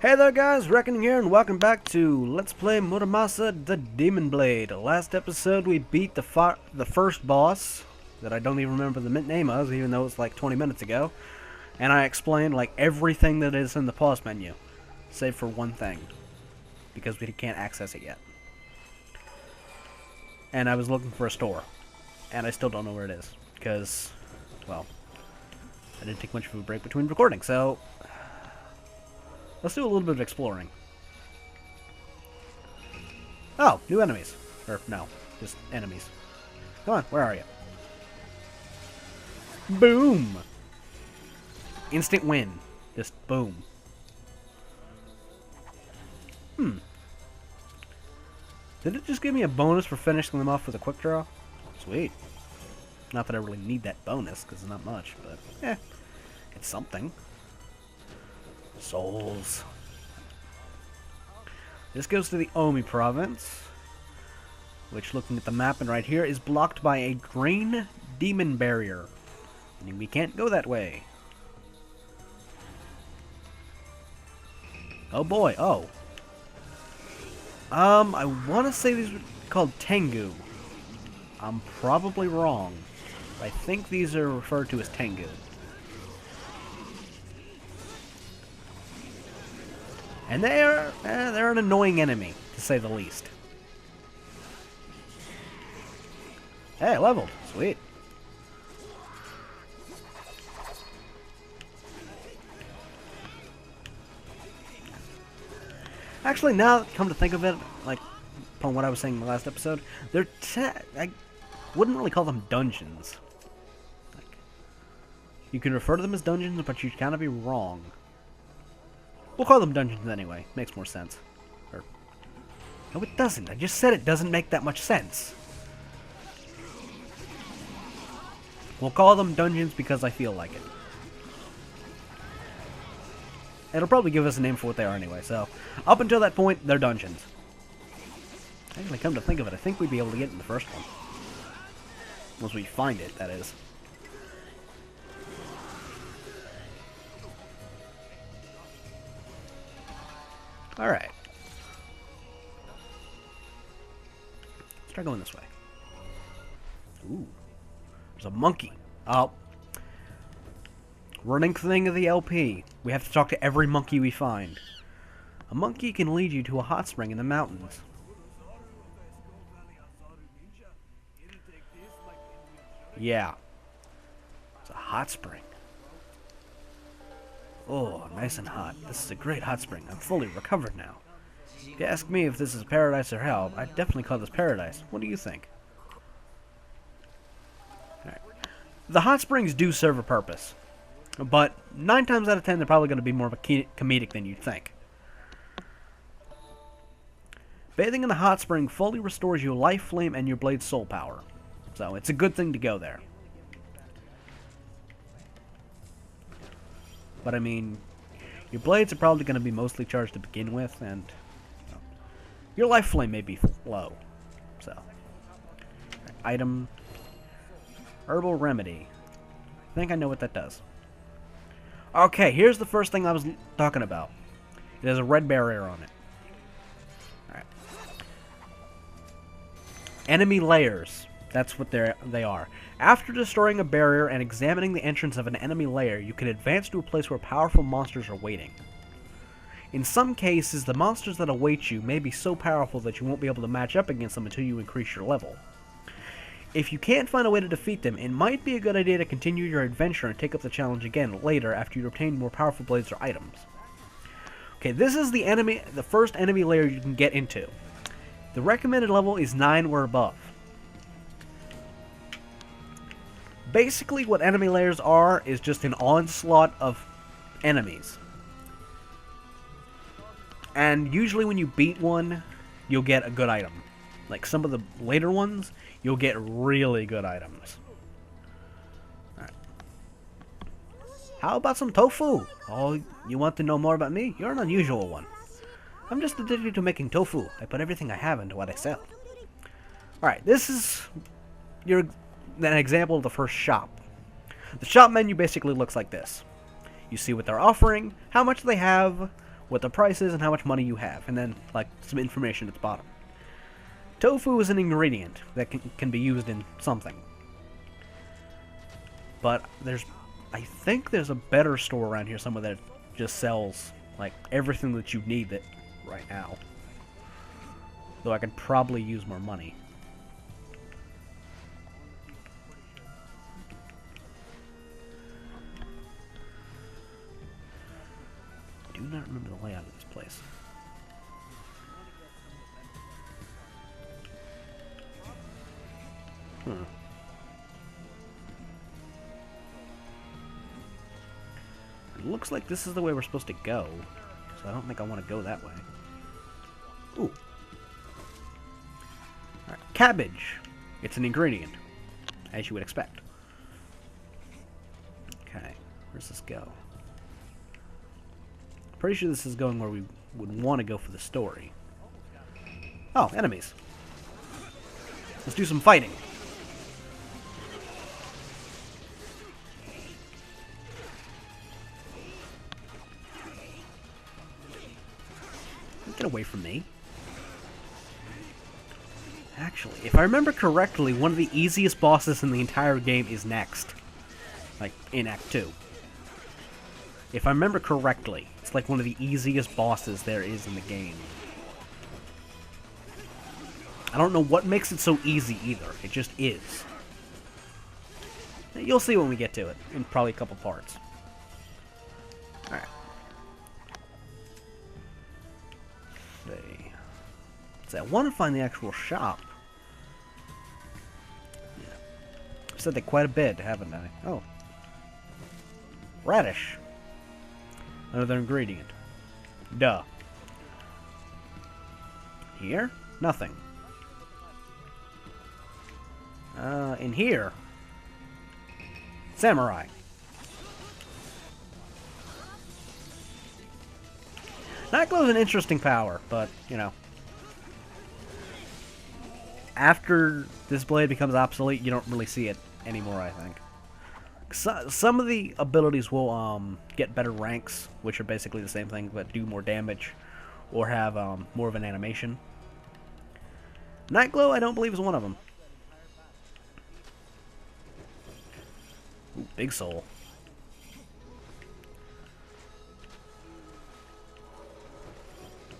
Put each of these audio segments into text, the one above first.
Hey there guys, Reckoning here, and welcome back to Let's Play Muramasa the Demon Blade. Last episode we beat the first boss, that I don't even remember the name of, even though it was like 20 minutes ago. And I explained like everything that is in the pause menu, save for one thing, because we can't access it yet. And I was looking for a store, and I still don't know where it is, because, well, I didn't take much of a break between recording, so let's do a little bit of exploring. Oh, new enemies. Or, no, just enemies. Come on, where are you? Boom! Instant win. Just boom. Did it just give me a bonus for finishing them off with a quick draw? Sweet. Not that I really need that bonus, because it's not much, but, it's something. Souls. This goes to the Omi province, which, looking at the map and right here, is blocked by a green demon barrier, meaning we can't go that way. Oh boy, oh. I want to say these are called Tengu. I'm probably wrong. I think these are referred to as Tengu. And they're an annoying enemy, to say the least. Hey, leveled. Sweet. Actually, now, come to think of it, like, upon what I was saying in the last episode, I wouldn't really call them dungeons. Like, you can refer to them as dungeons, but you kind of be wrong. We'll call them dungeons anyway. Makes more sense. Or, no, it doesn't. I just said it doesn't make that much sense. We'll call them dungeons because I feel like it. It'll probably give us a name for what they are anyway, so up until that point, they're dungeons. Actually, come to think of it, I think we'd be able to get in the first one. Once we find it, that is. Alright. Let's try going this way. Ooh. There's a monkey. Oh. Running thing of the LP. We have to talk to every monkey we find. A monkey can lead you to a hot spring in the mountains. Yeah. It's a hot spring. Oh, nice and hot. This is a great hot spring. I'm fully recovered now. If you ask me if this is paradise or hell, I'd definitely call this paradise. What do you think? Alright. The hot springs do serve a purpose, but 9 times out of 10 they're probably going to be more of a comedic than you'd think. Bathing in the hot spring fully restores your life flame and your blade's soul power. So it's a good thing to go there. But I mean, your blades are probably going to be mostly charged to begin with, and your life flame may be low. So, item, herbal remedy. I think I know what that does. Okay, here's the first thing I was talking about. It has a red barrier on it. Alright. Enemy layers. That's what they are. After destroying a barrier and examining the entrance of an enemy lair, you can advance to a place where powerful monsters are waiting. In some cases, the monsters that await you may be so powerful that you won't be able to match up against them until you increase your level. If you can't find a way to defeat them, it might be a good idea to continue your adventure and take up the challenge again later after you obtain more powerful blades or items. Okay, this is the first enemy lair you can get into. The recommended level is 9 or above. Basically, what enemy layers are is just an onslaught of enemies. And usually when you beat one, you'll get a good item. Like some of the later ones, you'll get really good items. Alright. How about some tofu? Oh, you want to know more about me? You're an unusual one. I'm just addicted to making tofu. I put everything I have into what I sell. Alright, this is an example of the first shop. The shop menu basically looks like this. You see what they're offering, how much they have, what the price is and how much money you have, and then, like, some information at the bottom. Tofu is an ingredient that can be used in something. But I think there's a better store around here somewhere that just sells, like, everything that you need right now. Though I could probably use more money. I do not remember the layout of this place. It looks like this is the way we're supposed to go, so I don't think I want to go that way. Ooh. Alright, cabbage. It's an ingredient, as you would expect. Okay, where's this go? Pretty sure this is going where we would want to go for the story. Oh, enemies. Let's do some fighting. Get away from me. Actually, if I remember correctly, one of the easiest bosses in the entire game is next. Like, in Act 2. If I remember correctly, it's like one of the easiest bosses there is in the game. I don't know what makes it so easy either. It just is. You'll see when we get to it, in probably a couple parts. Alright. So I want to find the actual shop. Yeah. I've said that quite a bit, haven't I? Oh. Radish. Another ingredient. Duh. Here? Nothing. In here. Samurai. Nightglow's an interesting power, but, you know. After this blade becomes obsolete, you don't really see it anymore, I think. Some of the abilities will get better ranks, which are basically the same thing, but do more damage, or have more of an animation. Nightglow, I don't believe, is one of them. Ooh, big soul.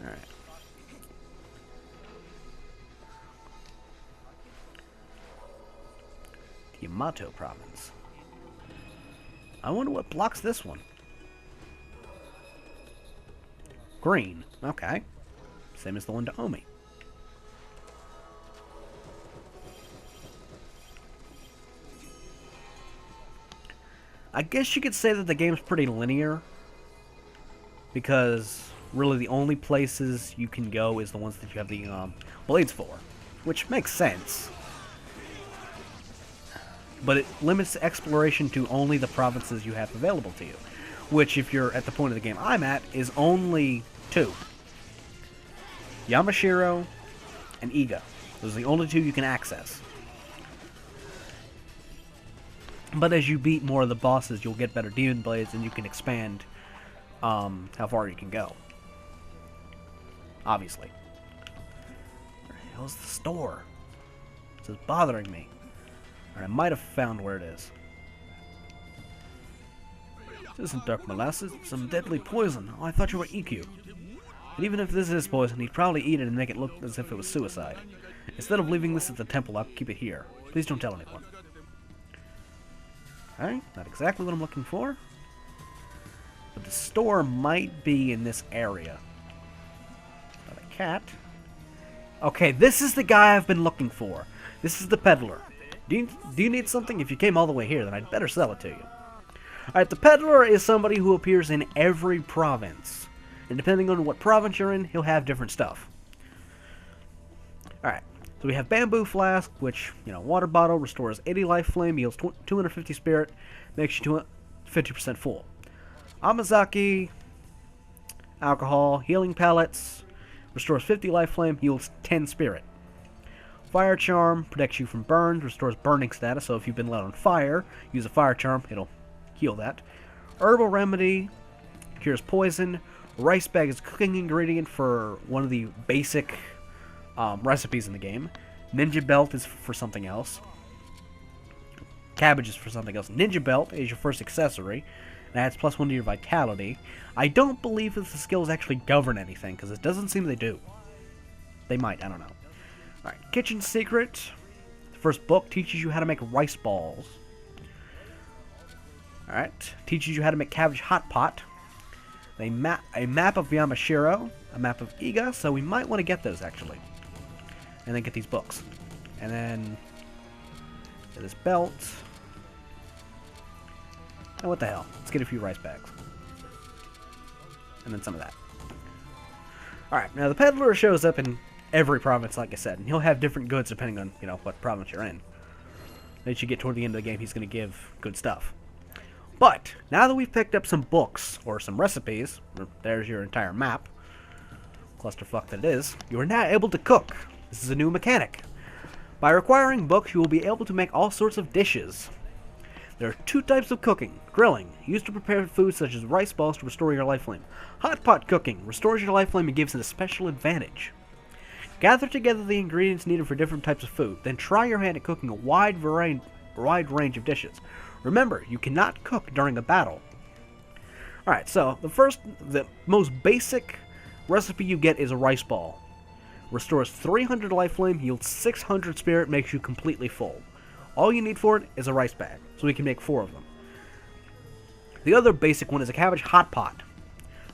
Alright. Yamato province. I wonder what blocks this one. Green. Okay. Same as the one to Omi. I guess you could say that the game's pretty linear, because really the only places you can go is the ones that you have the blades for, which makes sense. But it limits exploration to only the provinces you have available to you, which, if you're at the point of the game I'm at, is only 2. Yamashiro and Iga. Those are the only 2 you can access. But as you beat more of the bosses, you'll get better demon blades, and you can expand how far you can go. Obviously. Where the hell's the store? This is bothering me. I might have found where it is. This isn't dark molasses, it's some deadly poison. Oh, I thought you were EQ. But even if this is poison, he'd probably eat it and make it look as if it was suicide. Instead of leaving this at the temple, I'll keep it here. Please don't tell anyone. Alright, not exactly what I'm looking for. But the store might be in this area. Not a cat. Okay, this is the guy I've been looking for. This is the peddler. Do you need something? If you came all the way here, then I'd better sell it to you. Alright, the peddler is somebody who appears in every province. And depending on what province you're in, he'll have different stuff. Alright, so we have Bamboo Flask, which, you know, water bottle, restores 80 life flame, yields 250 spirit, makes you 50% full. Amazaki, alcohol, healing pellets, restores 50 life flame, yields 10 spirit. Fire Charm protects you from burns, restores burning status, so if you've been lit on fire, use a Fire Charm, it'll heal that. Herbal Remedy cures poison, Rice bag is a cooking ingredient for one of the basic recipes in the game. Ninja belt is for something else. Cabbage is for something else. Ninja belt is your first accessory. It adds +1 to your vitality. I don't believe that the skills actually govern anything, because it doesn't seem they do. They might, I don't know. Alright, kitchen secret. The first book teaches you how to make rice balls. Alright, teaches you how to make cabbage hot pot. A map of Yamashiro, a map of Iga, so we might want to get those actually. And then get these books. And then get this belt. And what the hell? Let's get a few rice bags. And then some of that. Alright, now the peddler shows up in every province, like I said, and he'll have different goods depending on, you know, what province you're in. As you get toward the end of the game, he's going to give good stuff. But, now that we've picked up some books, or some recipes, there's your entire map, clusterfuck that it is, you are now able to cook. This is a new mechanic. By requiring books, you will be able to make all sorts of dishes. There are 2 types of cooking. Grilling, used to prepare foods such as rice balls to restore your life flame. Hot pot cooking, restores your life flame and gives it a special advantage. Gather together the ingredients needed for different types of food, then try your hand at cooking a wide range of dishes. Remember, you cannot cook during a battle. Alright, so the most basic recipe you get is a rice ball. Restores 300 life flame, yields 600 spirit, makes you completely full. All you need for it is a rice bag, so we can make 4 of them. The other basic one is a cabbage hot pot.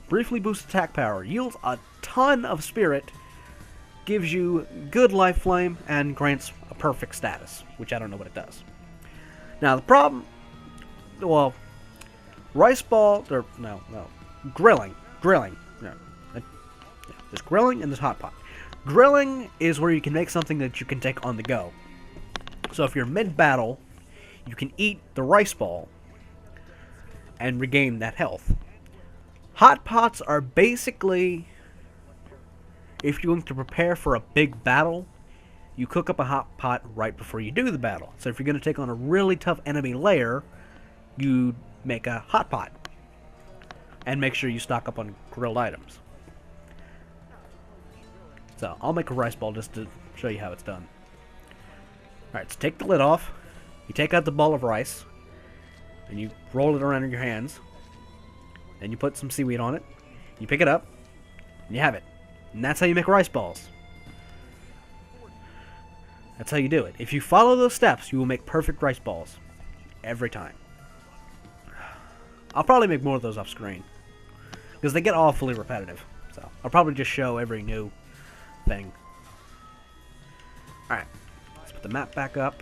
Briefly boosts attack power, yields a ton of spirit, gives you good life flame, and grants a perfect status, which I don't know what it does. Now the problem, well, rice ball, or no, grilling, no. There's grilling and there's hot pot. Grilling is where you can make something that you can take on the go. So if you're mid-battle, you can eat the rice ball and regain that health. Hot pots are basically, if you're going to prepare for a big battle, you cook up a hot pot right before you do the battle. So if you're going to take on a really tough enemy layer, you make a hot pot. And make sure you stock up on grilled items. So I'll make a rice ball just to show you how it's done. Alright, so take the lid off. You take out the ball of rice. And you roll it around in your hands. Then you put some seaweed on it. You pick it up. And you have it. And that's how you make rice balls. That's how you do it. If you follow those steps, you will make perfect rice balls. Every time. I'll probably make more of those off screen. Because they get awfully repetitive. So I'll probably just show every new thing. Alright. Let's put the map back up.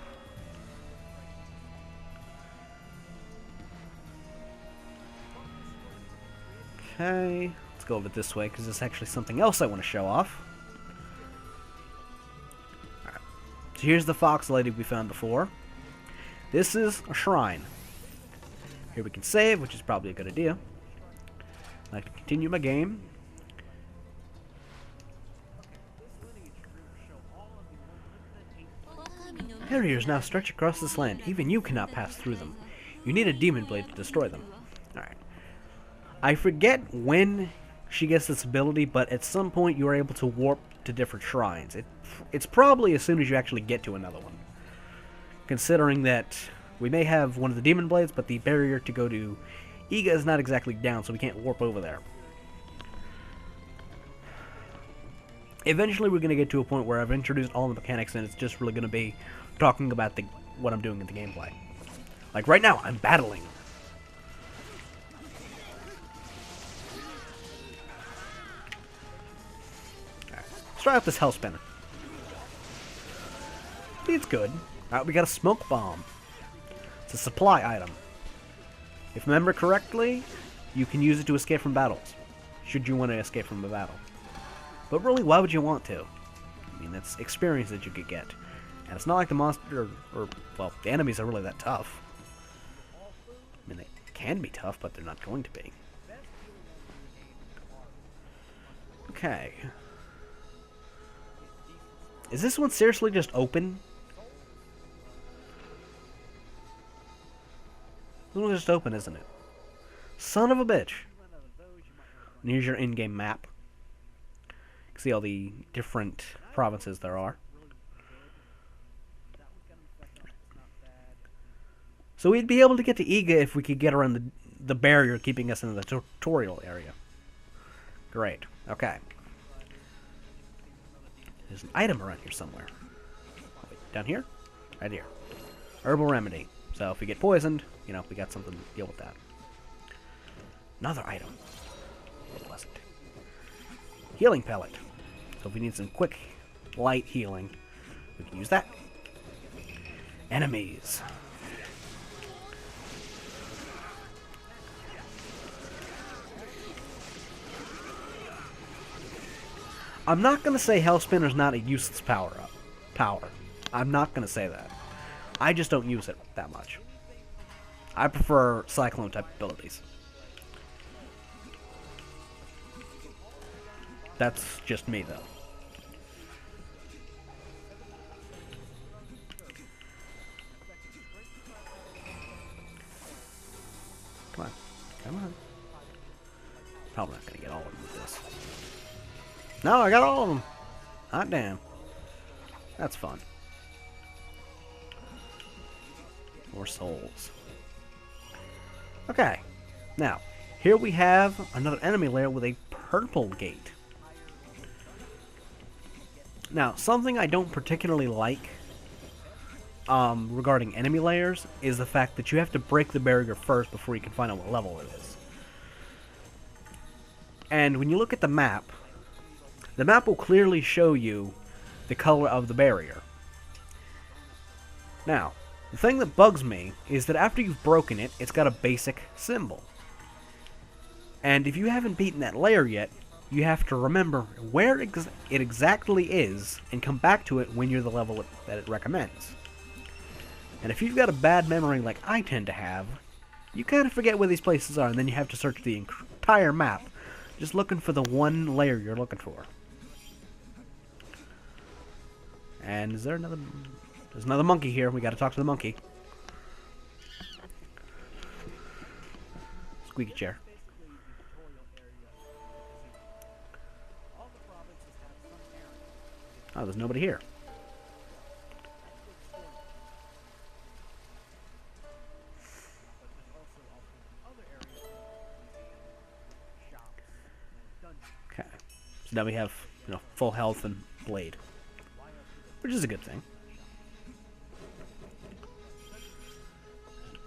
Okay. Let's go over this way because there's actually something else I want to show off. Alright. So here's the fox lady we found before. This is a shrine. Here we can save, which is probably a good idea. I'd like to continue my game. Barriers now stretch across this land. Even you cannot pass through them. You need a demon blade to destroy them. Alright. I forget when she gets this ability, but at some point you are able to warp to different shrines. It's probably as soon as you actually get to another one. Considering that we may have one of the demon blades, but the barrier to go to Iga is not exactly down, so we can't warp over there. Eventually we're going to get to a point where I've introduced all the mechanics and it's just really going to be talking about what I'm doing in the gameplay. Like right now, I'm battling. Alright, let's try out this hell spinner. It's good. Alright, we got a smoke bomb. It's a supply item. If I remember correctly, you can use it to escape from battles. Should you want to escape from a battle. But really, why would you want to? I mean, that's experience that you could get. And it's not like the monster, well, the enemies are really that tough. I mean, they can be tough, but they're not going to be. Okay. Is this one seriously just open? This one's just open, isn't it? Son of a bitch. And here's your in-game map. You can see all the different provinces there are. So we'd be able to get to Iga if we could get around the barrier keeping us in the tutorial area. Great. Okay. There's an item around here somewhere. Wait, down here? Right here. Herbal remedy. So if we get poisoned, you know, we got something to deal with that. Another item. It wasn't. Healing pellet. So if we need some quick, light healing, we can use that. Enemies. I'm not going to say Hellspinner's not a useless power. I'm not going to say that. I just don't use it that much. I prefer Cyclone type abilities. That's just me, though. Come on. Come on. Probably not going to get all of them with this. No, I got all of them. Hot damn. That's fun. More souls. Okay. Now, here we have another enemy lair with a purple gate. Now, something I don't particularly like regarding enemy layers is the fact that you have to break the barrier first before you can find out what level it is. And when you look at the map will clearly show you the color of the barrier. Now, the thing that bugs me is that after you've broken it, it's got a basic symbol. And if you haven't beaten that layer yet, you have to remember where it exactly is and come back to it when you're the level that it recommends. And if you've got a bad memory like I tend to have, you kind of forget where these places are, and then you have to search the entire map just looking for the one layer you're looking for. And is there another... There's another monkey here. We gotta talk to the monkey. Squeaky chair. Oh, there's nobody here. Okay. So now we have, you know, full health and blade. Which is a good thing.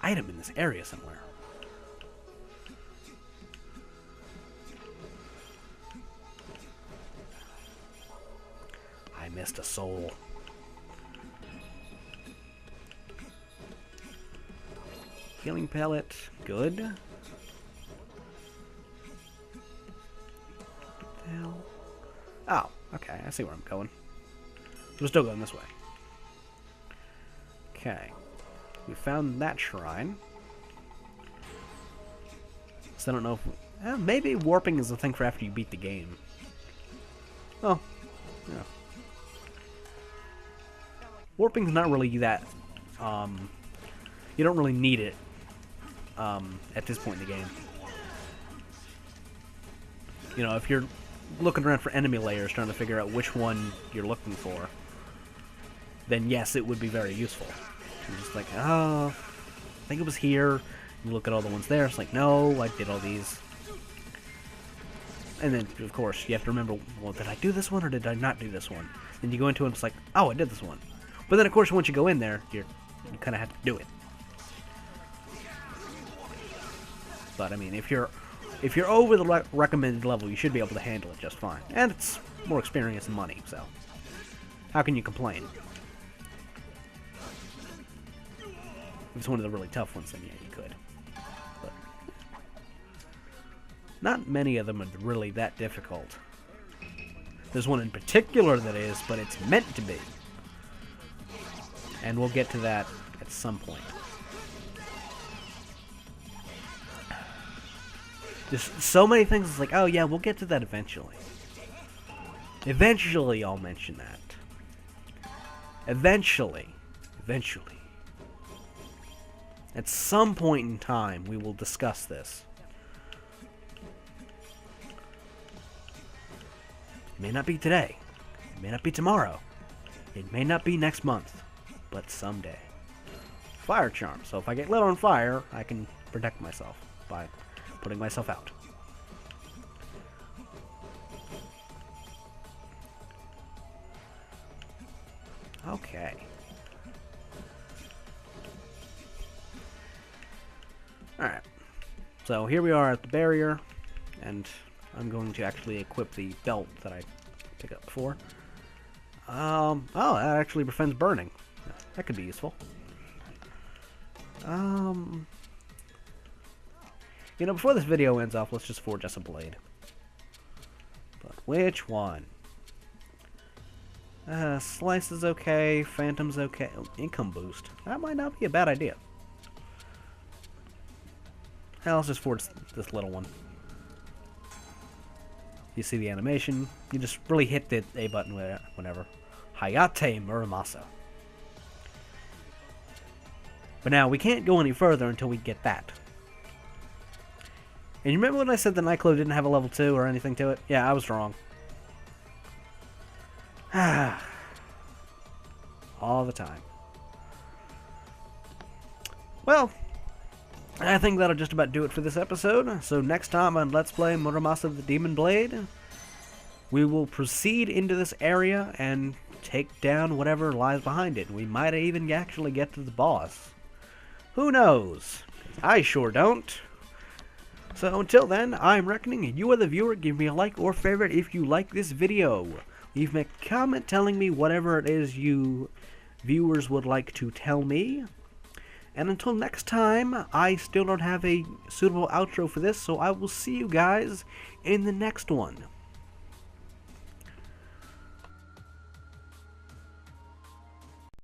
Item in this area somewhere. I missed a soul. Healing pellet. Good. What the hell? Oh, okay. I see where I'm going. We're still going this way. Okay. We found that shrine. So I don't know if... maybe warping is a thing for after you beat the game. Oh. Yeah. Warping's not really that... you don't really need it at this point in the game. You know, if you're looking around for enemy layers trying to figure out which one you're looking for, then yes, it would be very useful. You're just like, oh, I think it was here. You look at all the ones there. It's like, no, I did all these. And then, of course, you have to remember, well, did I do this one or did I not do this one? And you go into it and it's like, oh, I did this one. But then, of course, once you go in there, you kind of have to do it. But, I mean, if you're over the recommended level, you should be able to handle it just fine. And it's more experience and money, so how can you complain? If it's one of the really tough ones, then yeah, you could. But not many of them are really that difficult. There's one in particular that is, but it's meant to be. And we'll get to that at some point. There's so many things, it's like, oh yeah, we'll get to that eventually. Eventually I'll mention that. Eventually. At some point in time, we will discuss this. It may not be today. It may not be tomorrow. It may not be next month. But someday. Fire charm. So if I get lit on fire, I can protect myself by putting myself out. Okay. Alright. So here we are at the barrier, and I'm going to actually equip the belt that I picked up before. Oh, that actually prevents burning. That could be useful. You know, before this video ends off, let's just forge us a blade. But which one? Slice is okay, Phantom's okay. Oh, income boost. That might not be a bad idea. Hell, let's just forge this little one. You see the animation, you just really hit the A button whenever. Hayate Muramasa. But now, we can't go any further until we get that. And you remember when I said the nightclub didn't have a level 2 or anything to it? Yeah, I was wrong. All the time. Well, I think that'll just about do it for this episode. So next time on Let's Play Muramasa the Demon Blade, we will proceed into this area and take down whatever lies behind it. We might even actually get to the boss. Who knows? I sure don't. So until then, I'm reckoning you are the viewer. Give me a like or favorite if you like this video. Leave me a comment telling me whatever it is you viewers would like to tell me. And until next time, I still don't have a suitable outro for this, so I will see you guys in the next one.